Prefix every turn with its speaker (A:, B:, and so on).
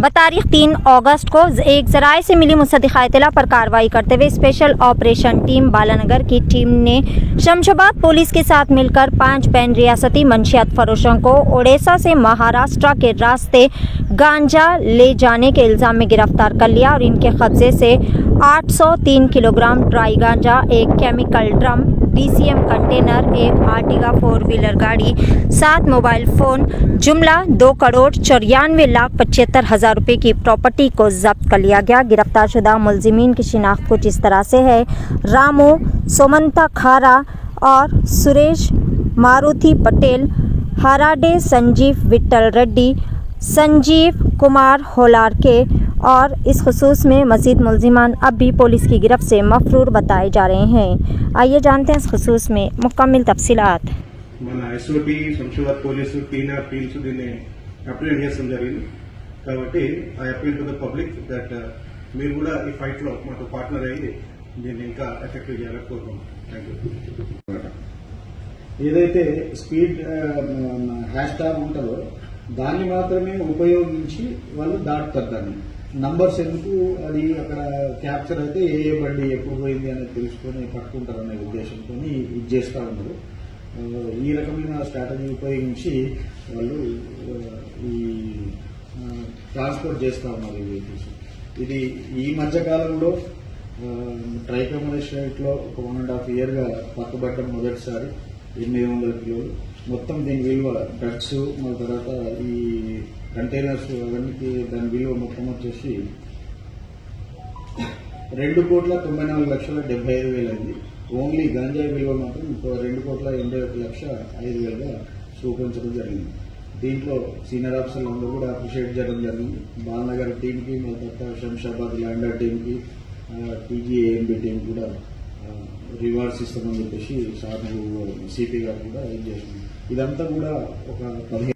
A: बतारीख 3 अगस्त को एक जराये से मिली मुसद्दिक़ा इत्तला पर कार्रवाई करते हुए स्पेशल ऑपरेशन टीम बालानगर की टीम ने शमशाबाद पुलिस के साथ मिलकर 5 बैन रियासती मंशियात फरोशों को ओडिशा से महाराष्ट्र के रास्ते गांजा ले जाने के इल्ज़ाम में गिरफ्तार कर लिया और इनके कब्जे से 803 किलोग्राम ड्राई गांजा, एक केमिकल ड्रम, BCM कंटेनर, एक आर्टिगा 4 व्हीलर गाड़ी, 7 मोबाइल फ़ोन, जुमला 2,94,75,000 रुपये की प्रॉपर्टी को जब्त कर लिया गया। गिरफ्तार शुदा मुलजिमीन की शिनाख्त कुछ इस तरह से है: रामू सोमंता खारा और सुरेश मारुति पटेल, हराडे संजीव विट्ठल रेड्डी, संजीव कुमार होलार के, और इस खसूस में मज़ीद मुलजिमान अब भी पुलिस की गिरफ्त से मफरूर बताए जा रहे हैं। आइए जानते हैं इस खसूस में मुकम्मल तफसीलात।
B: మన SOT Shamshabad police TR teams దీన్ని అప్లై చేస్తాం జరిగింది కాబట్టి I appeal to the public that మీరు కూడా ఈ ఫైట్ లో మాతో పార్ట్నర్ అయ్యి దీన్ని ఇంకా ఎఫెక్టివ్ చేయాలని కోరుకుంటున్నాం.
C: ఏదైతే స్పీడ్ హ్యాష్ ట్యాగ్ ఉంటుందో దాన్ని మాత్రమే ఉపయోగించి వాళ్ళు దాటుతారు. దాన్ని నంబర్స్ ఎందుకు అది అక్కడ క్యాప్చర్ అయితే ఏ బండి ఎప్పుడు పోయింది అనేది తెలుసుకొని పట్టుకుంటారనే ఉద్దేశంతో ఇది చేస్తూ ఉన్నారు. ఈ రకమైన స్ట్రాటజీ ఉపయోగించి వాళ్ళు ఈ ట్రాన్స్పోర్ట్ చేస్తూ ఉన్నారు ఈ వెహికల్స్. ఇది ఈ మధ్యకాలంలో ట్రైకమల్ స్టేట్లో ఒక 1.5 yearగా పట్టుబట్టడం మొదటిసారి 800 కిలోలు. మొత్తం దీని విలువ డ్రగ్స్ మన తర్వాత ఈ కంటైనర్స్ అవన్నీ దాని విలువ మొత్తం వచ్చేసి 2,94,75,000 అయింది. ఓన్లీ గాంజాయి విలువ మాత్రం 2,81,05,000గా చూపించడం జరిగింది. దీంట్లో సీనియర్ ఆఫీసర్లు అందరూ కూడా అప్రిషియేట్ చేయడం జరిగింది. బాలనగర్ టీంకి, మన తర్వాత శంషాబాద్ ల్యాండర్ టీంకి, TGAMB టీం కూడా రివార్డ్స్ ఇస్తామని చెప్పేసి సార్ సిపి గారు కూడా ఇది చేసింది. ఇదంతా కూడా ఒక 15